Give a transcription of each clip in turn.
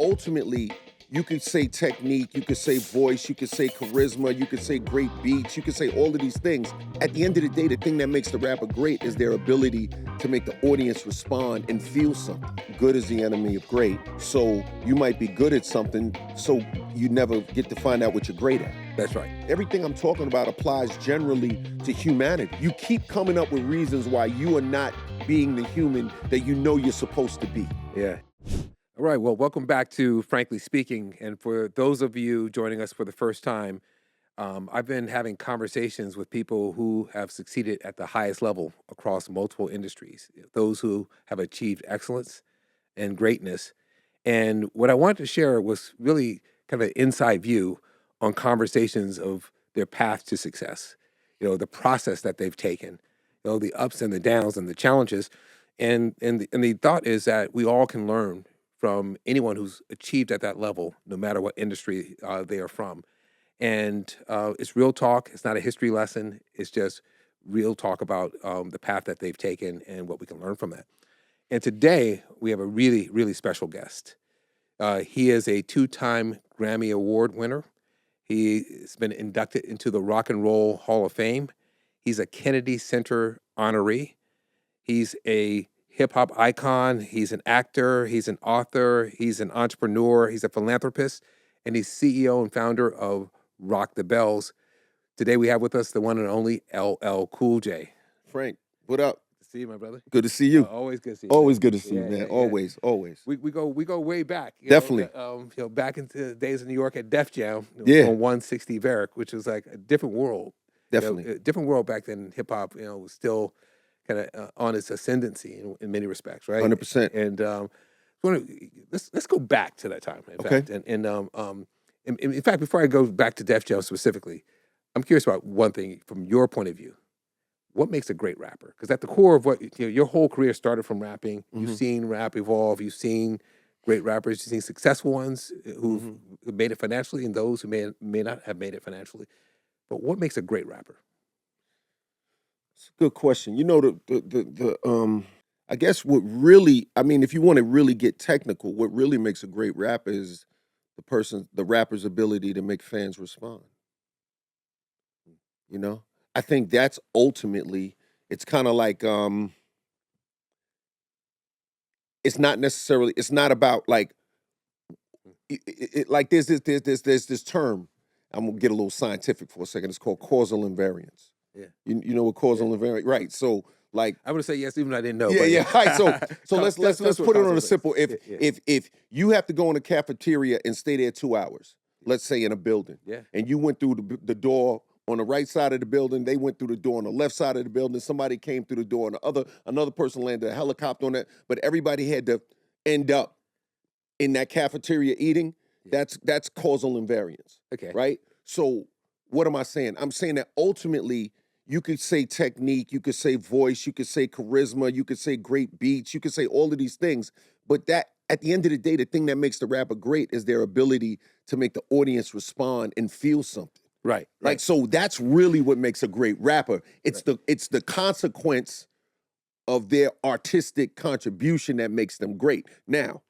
ultimately, you could say technique, you could say voice, you could say charisma, you could say great beats, you could say all of these things. At the end of the day, the thing that makes the rapper great is their ability to make the audience respond and feel something. Good is the enemy of great. So you might be good at something, so you never get to find out what you're great at. That's right. Everything I'm talking about applies generally to humanity. You keep coming up with reasons why you are not being the human that you know you're supposed to be. Yeah. All right. Well, welcome back to Frankly Speaking. And for those of you joining us for the first time, I've been having conversations with people who have succeeded at the highest level across multiple industries, those who have achieved excellence and greatness. And what I wanted to share was really kind of an inside view on conversations of their path to success, the process that they've taken, the ups and the downs and the challenges. And the thought is that we all can learn from anyone who's achieved at that level, no matter what industry they are from. And it's real talk. It's not a history lesson. It's just real talk about the path that they've taken and what we can learn from that. And today we have a really, really special guest. He is a 2-time Grammy Award winner. He's been inducted into the Rock and Roll Hall of Fame. He's a Kennedy Center honoree. He's a hip-hop icon. He's an actor. He's an author. He's an entrepreneur. He's a philanthropist. And he's CEO and founder of Rock the Bells. Today we have with us the one and only LL Cool J. Frank, what up? See you, my brother. Good to see you. Always good to see you. Always good to see you, Yeah, man. yeah. Always. We go way back. Definitely. Back into the days in New York at Def Jam Yeah. on 160 Varick, which was like a different world. Definitely. A different world back then. Hip hop, was still kind of on its ascendancy in many respects, right? 100%. And let's go back to that time. In Okay. fact, in fact, before I go back to Def Jam specifically, I'm curious about one thing from your point of view. What makes a great rapper? Because at the core of what your whole career started from rapping. Mm-hmm. You've seen rap evolve. You've seen great rappers. You've seen successful ones who've made it financially, and those who may not have made it financially. But what makes a great rapper? It's a good question. I guess what really, if you want to really get technical, what really makes a great rapper is the rapper's ability to make fans respond. I think that's ultimately, it's kind of like, it's not about like, like there's this term, I'm gonna get a little scientific for a second. It's called causal invariance. Yeah. You know what causal invariance, right? So like, I would say yes, even though I didn't know. yeah. Right. So let's That's what put it on causal a is. simple. If you have to go in a cafeteria and stay there 2 hours, let's say in a building, and you went through the door on the right side of the building, they went through the door on the left side of the building, somebody came through the door, and another person landed a helicopter on that, but everybody had to end up in that cafeteria eating. That's causal invariance. Okay. Right? So what am I saying? I'm saying that ultimately you could say technique, you could say voice, you could say charisma, you could say great beats, you could say all of these things, but that at the end of the day, the thing that makes the rapper great is their ability to make the audience respond and feel something. Right. Like, so that's really what makes a great rapper. It's the consequence of their artistic contribution that makes them great. Now,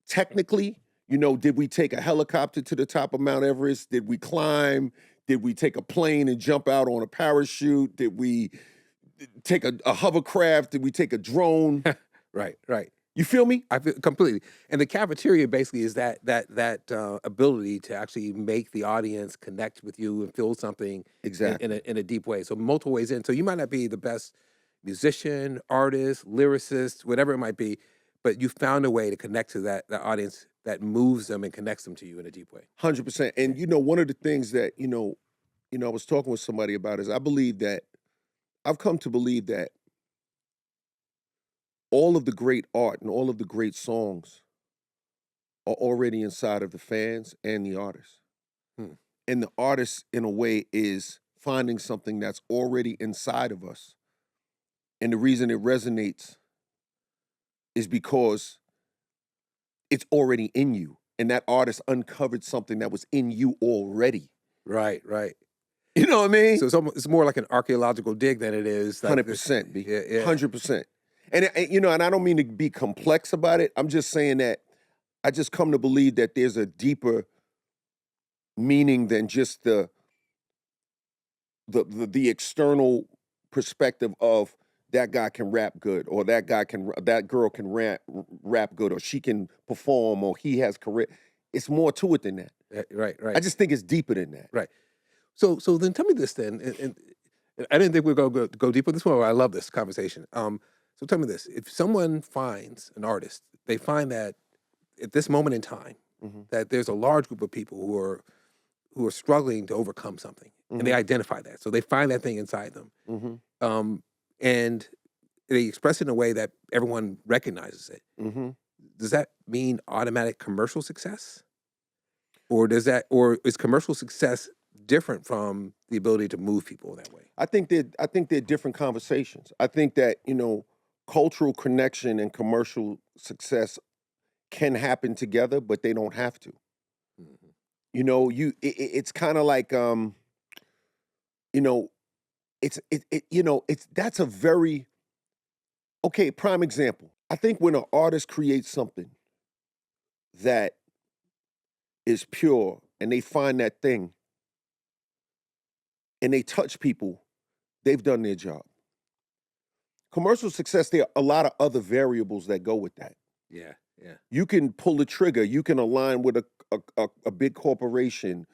technically, did we take a helicopter to the top of Mount Everest? Did we climb? Did we take a plane and jump out on a parachute? Did we take a hovercraft? Did we take a drone? Right. You feel me? I feel completely. And the cafeteria basically is that ability to actually make the audience connect with you and feel something Exactly. in a deep way. So multiple ways in. So you might not be the best musician, artist, lyricist, whatever it might be, but you found a way to connect to that audience that moves them and connects them to you in a deep way. 100%. And one of the things that I was talking with somebody about is I've come to believe that all of the great art and all of the great songs are already inside of the fans and the artists. And the artist, in a way, is finding something that's already inside of us. And the reason it resonates is because it's already in you. And that artist uncovered something that was in you already. Right. You know what I mean? So it's more like an archaeological dig than it is. 100%, B. Yeah. 100%. And I don't mean to be complex about it. I'm just saying that I just come to believe that there's a deeper meaning than just the external perspective of that guy can rap good, or that girl can rap good, or she can perform, or he has career. It's more to it than that. Right, I right, just think it's deeper than that. right. So then tell me this then, and I didn't think we were going to go deep with this one. But I love this conversation. So tell me this: if someone finds an artist, they find that at this moment in time, Mhm. that there's a large group of people who are struggling to overcome something, and they Mhm. identify that. So they find that thing inside them, Mhm. and they express it in a way that everyone recognizes it. Mhm. Does that mean automatic commercial success? Or is commercial success different from the ability to move people that way? I think they're different conversations. I think that, cultural connection and commercial success can happen together, but they don't have to. Mhm. It's kind of like, you know, it's that's a very okay, prime example. I think when an artist creates something that is pure and they find that thing and they touch people, they've done their job. Commercial success, there are a lot of other variables that go with that. Yeah, yeah, You can pull the trigger, you can align with a big corporation.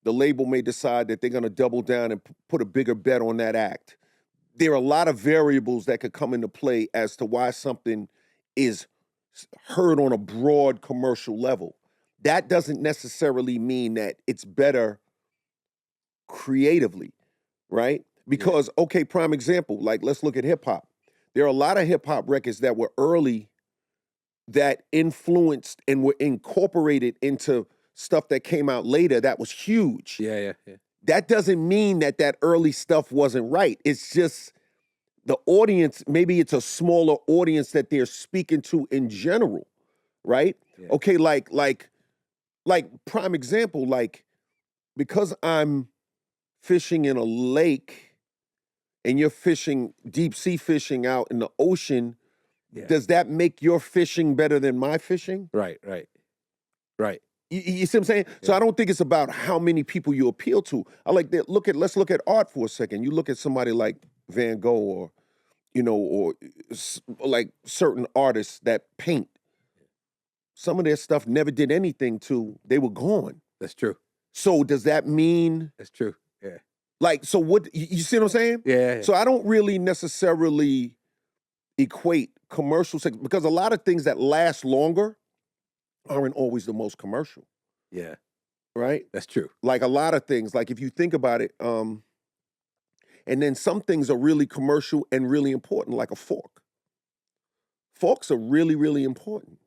The label may decide that they're going to double down and put a bigger bet on that act. There are a lot of variables that could come into play as to why something is heard on a broad commercial level. That doesn't necessarily mean that it's better creatively, right? yeah, Because, okay, prime example, like let's look at hip hop. There are a lot of hip hop records that were early that influenced and were incorporated into stuff that came out later that was huge. yeah, yeah, yeah. That doesn't mean that that early stuff wasn't right. It's just the audience, maybe it's a smaller audience that they're speaking to in general, right? Yeah. Okay, like prime example, like because I'm fishing in a lake and you're fishing deep sea fishing out in the ocean, Yeah. does that make your fishing better than my fishing? Right, right, right. You see what I'm saying? So Yeah. I don't think it's about how many people you appeal to. I like that. Let's look at art for a second. You look at somebody like Van Gogh, or like certain artists that paint. Some of their stuff never did anything to. They were gone. That's true. So does that mean That's true. Yeah. like so? What you see what I'm saying? Yeah, yeah, So I don't really necessarily equate commercial sex because a lot of things that last longer aren't always the most commercial, yeah. right? That's true. Like a lot of things, like if you think about it, and then some things are really commercial and really important, like a fork. Forks are really, really important.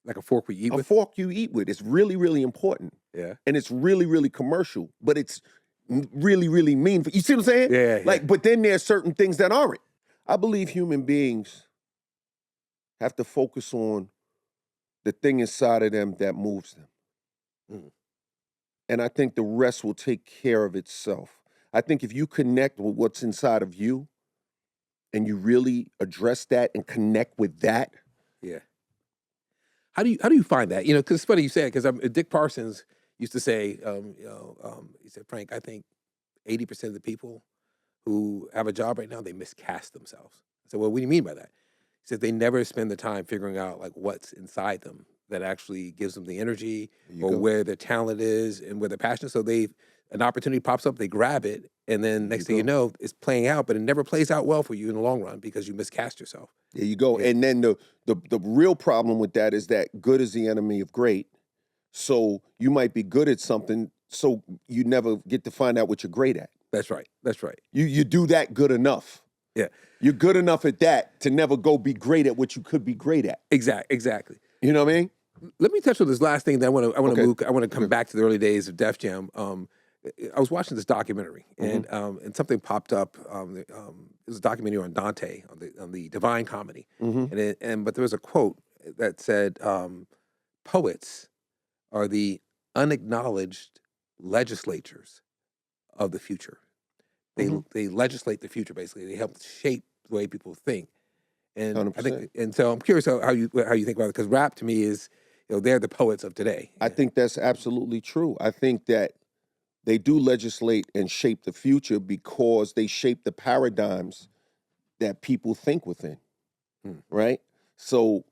Like a fork we eat A with. fork you eat with is really, really important. Yeah. And it's really, really commercial, but it's really, really meaningful. You see what I'm saying? Yeah, yeah. Like, but then there's certain things that aren't. I believe human beings have to focus on the thing inside of them that moves them. Mm. And I think the rest will take care of itself. I think if you connect with what's inside of you and you really address that and connect with that. Yeah. How do you find that? Because it's funny you say it because Dick Parsons used to say, he said, Frank, I think 80% of the people who have a job right now, they miscast themselves. I said, well, what do you mean by that? He said they never spend the time figuring out like what's inside them that actually gives them the energy There you or go. where their talent is and where their passion is. So an opportunity pops up, they grab it, and then There next you thing you go. know, it's playing out, but it never plays out well for you in the long run because you miscast yourself. There you go. Yeah, And then the real problem with that is that good is the enemy of great. So you might be good at something, so you never get to find out what you're great at. that's right. That's right. You do that good enough. Yeah, You're good enough at that to never go be great at what you could be great at. exactly. You know what I mean? Let me touch on this last thing that I want to Okay. move. I want to come Okay. back to the early days of Def Jam. I was watching this documentary, and something popped up. It was a documentary on Dante on the Divine Comedy, Mm-hmm. but there was a quote that said, "Poets are the unacknowledged legislatures of the future. They Mm-hmm. they legislate the future. Basically, they help shape the way people think." And I 100%. think, and so I'm curious how you think about it because rap to me is they're the poets of today. I think that's absolutely true. I think that they do legislate and shape the future because they shape the paradigms that people think within, right? So,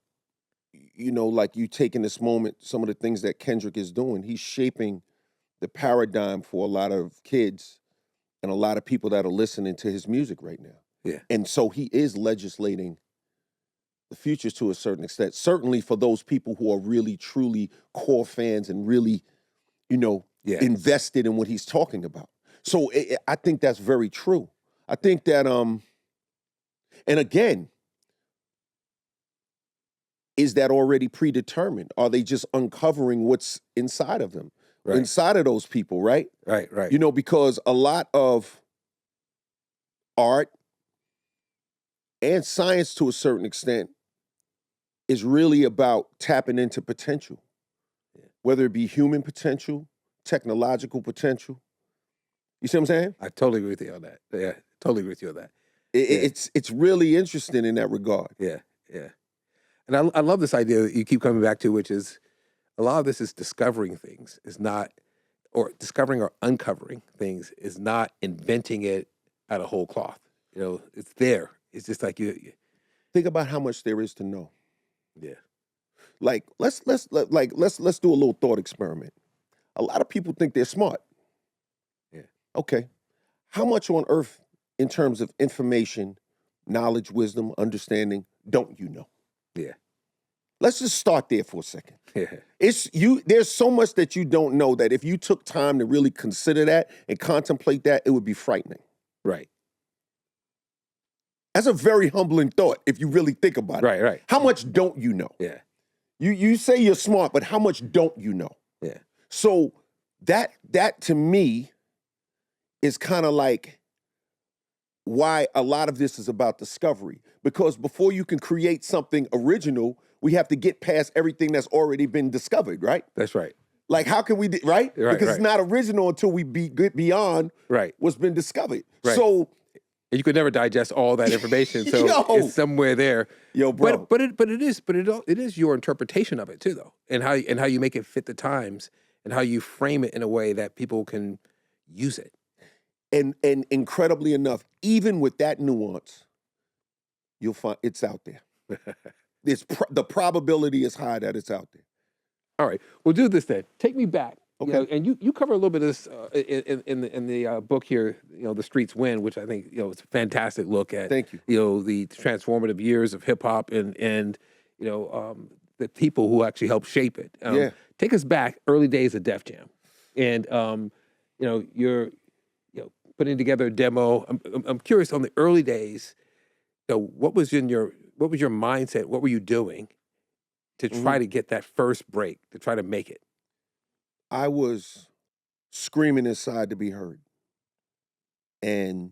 like you taking this moment, some of the things that Kendrick is doing, he's shaping the paradigm for a lot of kids and a lot of people that are listening to his music right now. Yeah. And so he is legislating the future to a certain extent, certainly for those people who are really, truly core fans and really, invested in what he's talking about. So I think that's very true. I think that, and again, is that already predetermined? Are they just uncovering what's inside of them, inside of those people, right? Right. Because a lot of art and science to a certain extent is really about tapping into potential, whether it be human potential, technological potential. You see what I'm saying? I totally agree with you on that. Yeah, totally agree with you on that. It's really interesting in that regard. Yeah. And I love this idea that you keep coming back to, which is a lot of this is discovering things, is not, or discovering or uncovering things, is not inventing it out of whole cloth. It's there. It's just like you think about how much there is to know. Yeah. Like let's do a little thought experiment. A lot of people think they're smart. Yeah. Okay. How much on earth, in terms of information, knowledge, wisdom, understanding, don't you know? Yeah. Let's just start there for a second. Yeah. There's so much that you don't know that if you took time to really consider that and contemplate that, it would be frightening. Right. That's a very humbling thought if you really think about it. Right. How much don't you know? Yeah. You say you're smart, but how much don't you know? Yeah. So that to me is kind of like why a lot of this is about discovery. Because before you can create something original, we have to get past everything that's already been discovered, right? That's right. Like, how can we, right? Because it's not original until we get beyond what's been discovered. Right. So you could never digest all that information, so it's somewhere there. Yo, bro. But it is your interpretation of it too, though, and how you make it fit the times, and how you frame it in a way that people can use it. And incredibly enough, even with that nuance, you'll find it's out there. The probability is high that it's out there. All right, we'll do this then. Take me back. Okay. And you cover a little bit of this in the book here. The Streets Win, which I think it's a fantastic look at. Thank you. The transformative years of hip hop and the people who actually helped shape it. Take us back early days of Def Jam, and you're putting together a demo. I'm curious on the early days. What was your mindset? What were you doing to try to get that first break, to try to make it? I was screaming inside to be heard and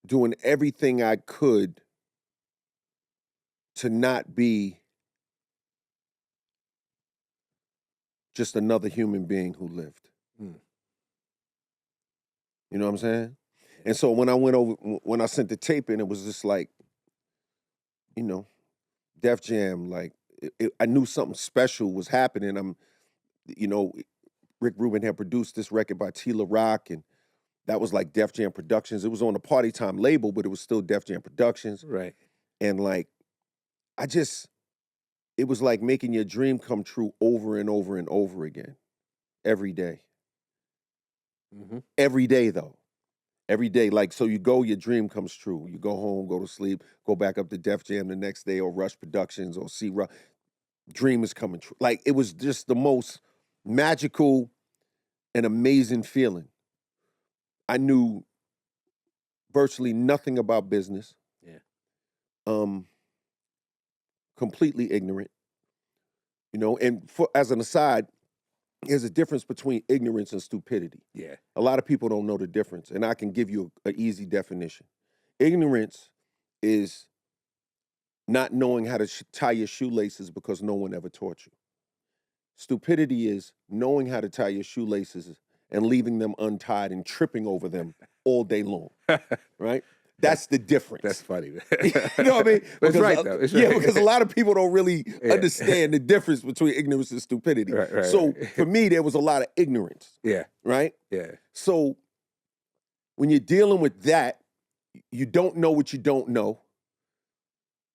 doing everything I could to not be just another human being who lived. You know what I'm saying? And so when I sent the tape in, it was just like, Def Jam, like, I knew something special was happening. Rick Rubin had produced this record by Tila Rock, and that was like Def Jam Productions. It was on a Party Time label, but it was still Def Jam Productions. Right. And like, it was like making your dream come true over and over and over again, every day. Every day, though. Every day, like, so you go, your dream comes true. You go home, go to sleep, go back up to Def Jam the next day, or Rush Productions, or C-Rock. Dream is coming true. Like, it was just the most magical and amazing feeling. I knew virtually nothing about business. Completely ignorant. And as an aside, there's a difference between ignorance and stupidity. Yeah. A lot of people don't know the difference, and I can give you an easy definition. Ignorance is not knowing how to tie your shoelaces because no one ever taught you. Stupidity is knowing how to tie your shoelaces and leaving them untied and tripping over them all day long, right? That's the difference. That's funny. You know what I mean? But it's Because, right, though. It's yeah, right. because a lot of people don't really Yeah. understand the difference between ignorance and stupidity. Right, So right. for me, there was a lot of ignorance, Yeah, right? yeah, So when you're dealing with that, you don't know what you don't know,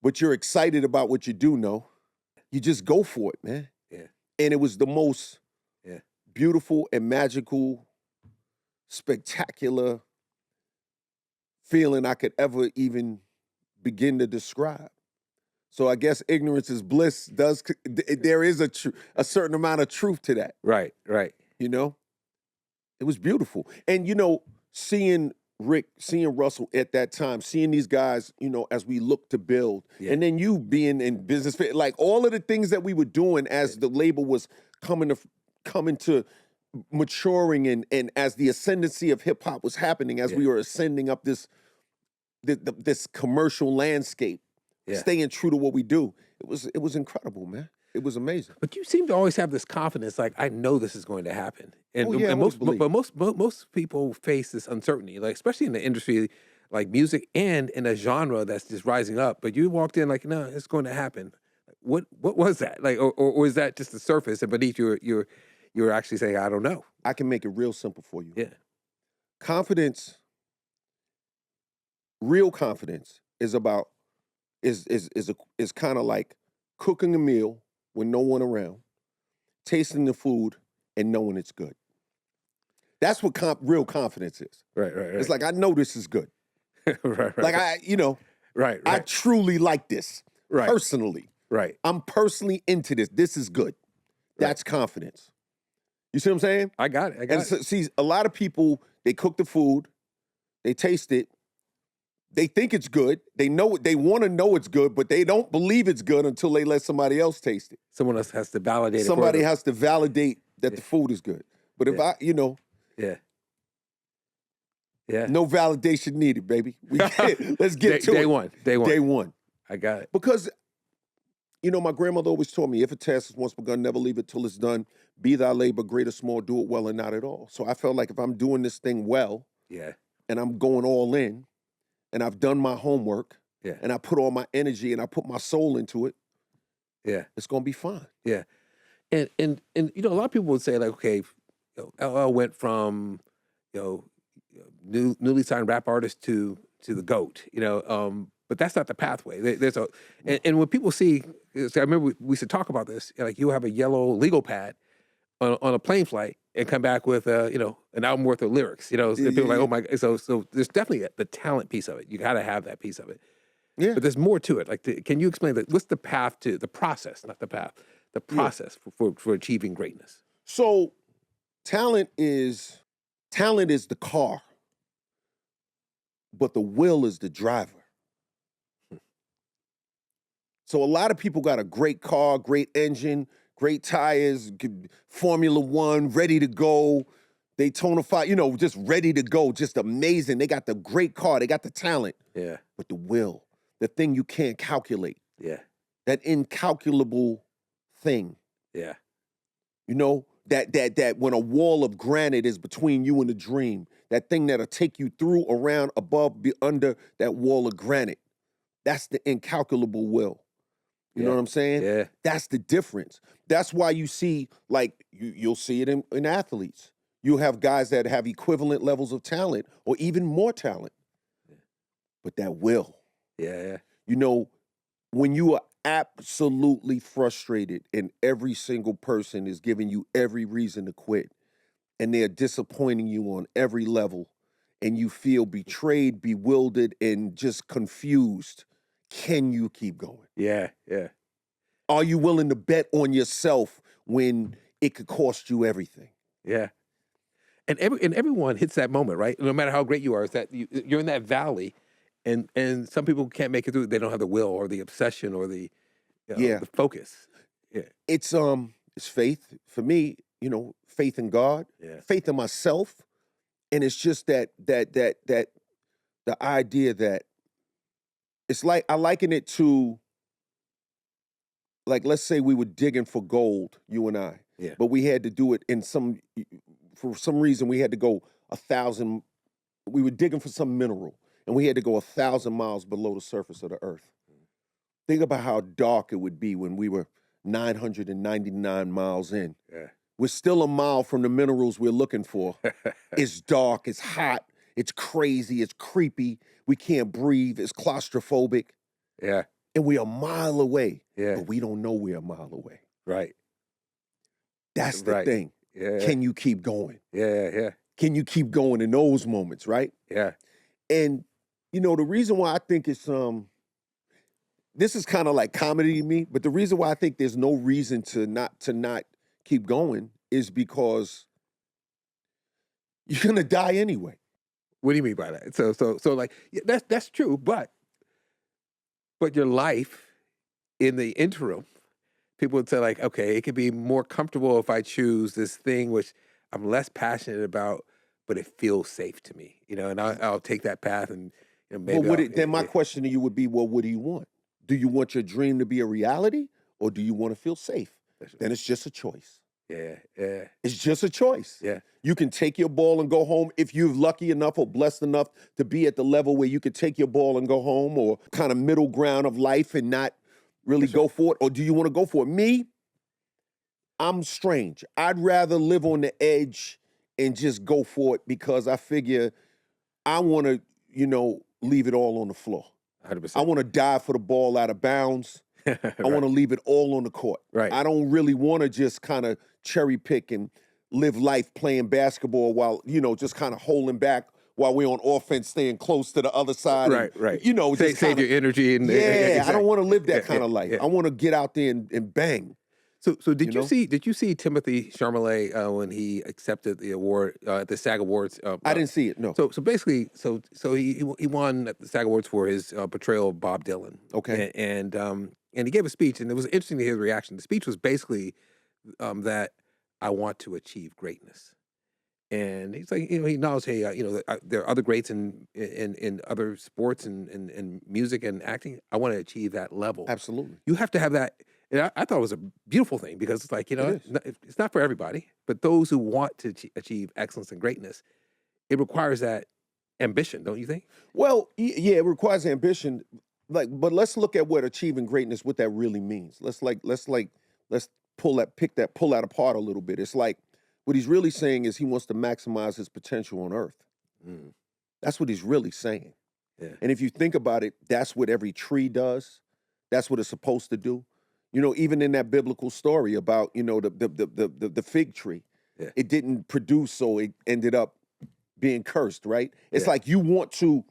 but you're excited about what you do know. You just go for it, man. yeah, And it was the most yeah. beautiful and magical, spectacular feeling I could ever even begin to describe. So I guess ignorance is bliss. There is a certain amount of truth to that, Right, right. you know? It was beautiful. And, you know, seeing Rick, seeing Russell at that time, seeing these guys, you know, as we look to build, Yeah. and then you being in business, like all of the things that we were doing as the label was coming to maturing and as the ascendancy of hip hop was happening, as Yeah. we were ascending up this commercial landscape, Yeah. staying true to what we do. It was incredible, man. It was amazing. But you seem to always have this confidence, like I know this is going to happen. And, Oh, yeah, I and always believe. most people face this uncertainty, like especially in the industry like music and in a genre that's just rising up. But you walked in like, no, it's going to happen. What was that like, or is that just the surface? And beneath you're actually saying, I don't know. I can make it real simple for you. Yeah, Confidence, real confidence, is about is kind of like cooking a meal when no one around, tasting the food and knowing it's good. That's what real confidence is. right. It's like I know this is good. right. Like right. I truly like this Right. personally. Right. I'm personally into this. This is good. That's confidence. You see what I'm saying? I got it. And see, a lot of people, they cook the food, they taste it, they think it's good, they know they want to know it's good, but they don't believe it's good until they let somebody else taste it. Someone else has to validate it. Somebody has to validate that the food is good. But if yeah, no validation needed, baby. Let's get to day it. one. Day one. I got it. Because, you know, my grandmother always told me, if a task is once begun, never leave it till it's done. Be thy labor, great or small, do it well and not at all. So I felt like if I'm doing this thing well, Yeah. and I'm going all in, and I've done my homework, Yeah. and I put all my energy and I put my soul into it, Yeah. it's gonna be fine. Yeah. And you know, a lot of people would say like, okay, LL went from, newly signed rap artist to the GOAT, but that's not the pathway. There's and when people see, I remember we used to talk about this, like you have a yellow legal pad on a plane flight and come back with an album worth of lyrics, so people are like, oh my, so there's definitely the talent piece of it. You got to have that piece of it. Yeah. But there's more to it. Like, can you explain that? What's the path to the process, not the path, the process for achieving greatness? So talent is the car, but the will is the driver. So a lot of people got a great car, great engine, great tires, Formula One, ready to go. They tonify, just ready to go, just amazing. They got the great car, they got the talent. Yeah. But the will, the thing you can't calculate, Yeah. that incalculable thing. Yeah. That when a wall of granite is between you and the dream, that thing that'll take you through, around, above, under that wall of granite. That's the incalculable will. You know what I'm saying? Yeah. That's the difference. That's why you see, like, you'll see it in athletes. You have guys that have equivalent levels of talent or even more talent. But that will. Yeah. When you are absolutely frustrated and every single person is giving you every reason to quit and they're disappointing you on every level and you feel betrayed, bewildered, and just confused, can you keep going? Yeah. Are you willing to bet on yourself when it could cost you everything? Yeah. And everyone hits that moment, right? No matter how great you are, is that you're in that valley, and some people can't make it through. They don't have the will or the obsession or the the focus. Yeah. It's faith for me. Faith in God, faith in myself, and it's just that the idea that it's like I liken it to, like, let's say we were digging for gold, you and I, but we had to do it for some reason we had to go 1,000. We were digging for some mineral, and we had to go 1,000 miles below the surface of the earth. Think about how dark it would be when we were 999 miles in. Yeah. We're still a mile from the minerals we're looking for. It's dark, it's hot, it's crazy, it's creepy. We can't breathe, it's claustrophobic. Yeah. And we're a mile away, Yeah. but we don't know we're a mile away. Right. That's the thing. Yeah. Can you keep going? Yeah. Can you keep going in those moments, right? Yeah. And, you know, the reason why I think it's, this is kind of like comedy to me, but the reason why I think there's no reason to not keep going is because you're gonna die anyway. What do you mean by that? So like that's true, but your life in the interim, people would say like, okay, it could be more comfortable if I choose this thing which I'm less passionate about, but it feels safe to me, you know, and I'll take that path, and you know, maybe. Well, then my question to you would be, well, what do you want? Do you want your dream to be a reality, or do you want to feel safe? Then it's just a choice. Yeah. It's just a choice. Yeah. You can take your ball and go home if you're lucky enough or blessed enough to be at the level where you could take your ball and go home, or kind of middle ground of life and not really go for it. Or do you want to go for it? Me, I'm strange. I'd rather live on the edge and just go for it, because I figure I want to, you know, leave it all on the floor. 100%. I want to dive for the ball out of bounds. Right. I want to leave it all on the court. Right. I don't really want to just kind of cherry pick and live life playing basketball while, you know, just kind of holding back while we're on offense, staying close to the other side. Right. You know, just save your energy. I don't want to live that kind of life. Yeah. I want to get out there and bang. So did you see Timothy Chalamet when he accepted the award at the SAG Awards? I didn't see it. No. So basically, he won at the SAG Awards for his portrayal of Bob Dylan. Okay. And he gave a speech, and it was interesting to hear the reaction. The speech was basically that I want to achieve greatness, and he's like, you know, he acknowledged, hey, you know, there are other greats in other sports and music and acting. I want to achieve that level. Absolutely. You have to have that. And I thought it was a beautiful thing, because it's like, you know, it's not for everybody, but those who want to achieve excellence and greatness, it requires that ambition, don't you think? Well, yeah, it requires ambition. But let's look at what achieving greatness, what that really means. Let's pull that apart a little bit. It's like, what he's really saying is he wants to maximize his potential on earth. Mm. That's what he's really saying. Yeah. And if you think about it, that's what every tree does. That's what it's supposed to do. You know, even in that biblical story about, you know, the fig tree, it didn't produce, so it ended up being cursed, right? It's like you want to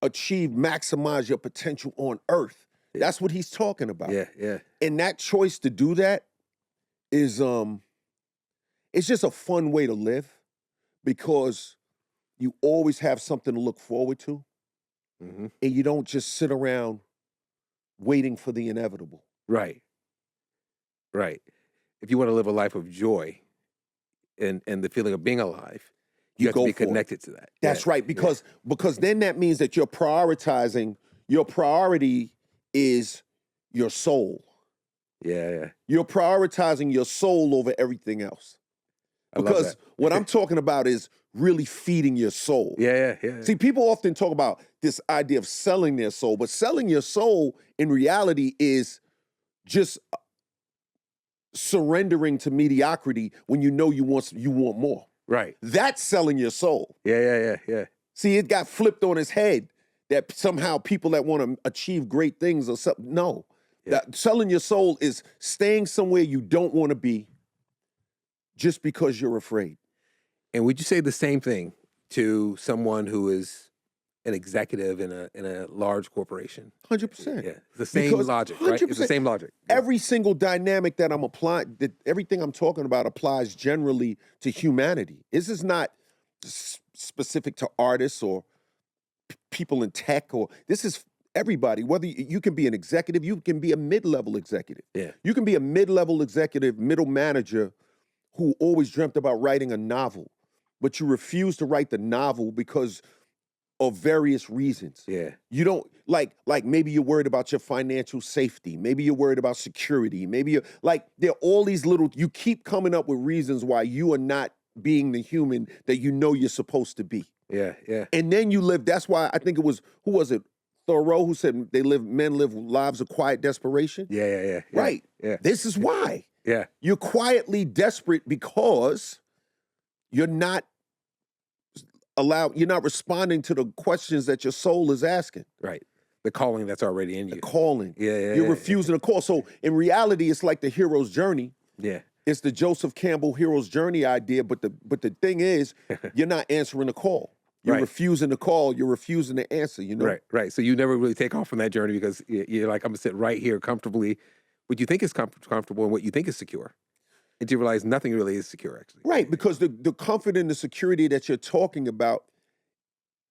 maximize your potential on earth. Yeah. That's what he's talking about. Yeah. And that choice to do that is, it's just a fun way to live, because you always have something to look forward to, and you don't just sit around waiting for the inevitable. Right. If you want to live a life of joy and the feeling of being alive, you have to be connected to that. That's right, because then that means that you're prioritizing, your priority is your soul. Yeah. You're prioritizing your soul over everything else. Because what I'm talking about is really feeding your soul. Yeah. See, people often talk about this idea of selling their soul, but selling your soul in reality is just surrendering to mediocrity when you know you want more. Right. That's selling your soul. Yeah. See, it got flipped on its head that somehow people that want to achieve great things or something. No. That selling your soul is staying somewhere you don't want to be just because you're afraid. And would you say the same thing to someone who is an executive in a large corporation? 100%. Yeah, it's the same logic, right? It's the same logic. Every single dynamic that I'm applying, everything I'm talking about applies generally to humanity. This is not specific to artists or people in tech, or this is everybody. Whether you can be an executive, you can be a mid-level executive. Yeah. You can be a mid-level executive, middle manager who always dreamt about writing a novel, but you refuse to write the novel because of various reasons. Yeah. You don't like maybe you're worried about your financial safety. Maybe you're worried about security. Maybe you're there are all these little, you keep coming up with reasons why you are not being the human that you know you're supposed to be. Yeah, yeah, And then you live. That's why I think it was, who was it? Thoreau, who said men live lives of quiet desperation. yeah, yeah, yeah, yeah, Right. yeah, This is why. yeah. You're quietly desperate because you're not you're not responding to the questions that your soul is asking. Right. The calling that's already in The you. calling. Yeah, yeah, You're yeah, refusing to call. So in reality, it's like the hero's journey. yeah. It's the Joseph Campbell hero's journey idea, but the thing is, you're not answering the call. You're Right. refusing to call. You're refusing to answer. You know. Right, right. So you never really take off from that journey because you're like, I'm gonna sit right here comfortably, what you think is comfortable and what you think is secure, and you realize nothing really is secure, actually. Right, because the comfort and the security that you're talking about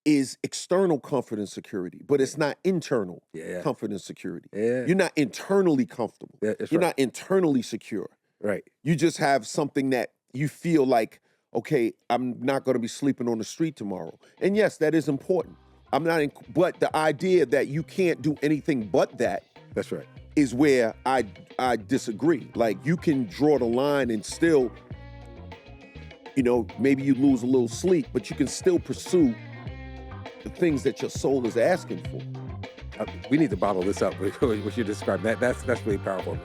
is external comfort and security, but it's not internal Yeah. comfort and security. Yeah. You're not internally comfortable. Yeah, that's You're right. not internally secure. Right. You just have something that you feel like, okay, I'm not going to be sleeping on the street tomorrow. And yes, that is important. But the idea that you can't do anything but that That's right. is where I disagree. Like, you can draw the line and still, maybe you lose a little sleep, but you can still pursue the things that your soul is asking for. We need to bottle this up. What you're describing. That's really powerful, man.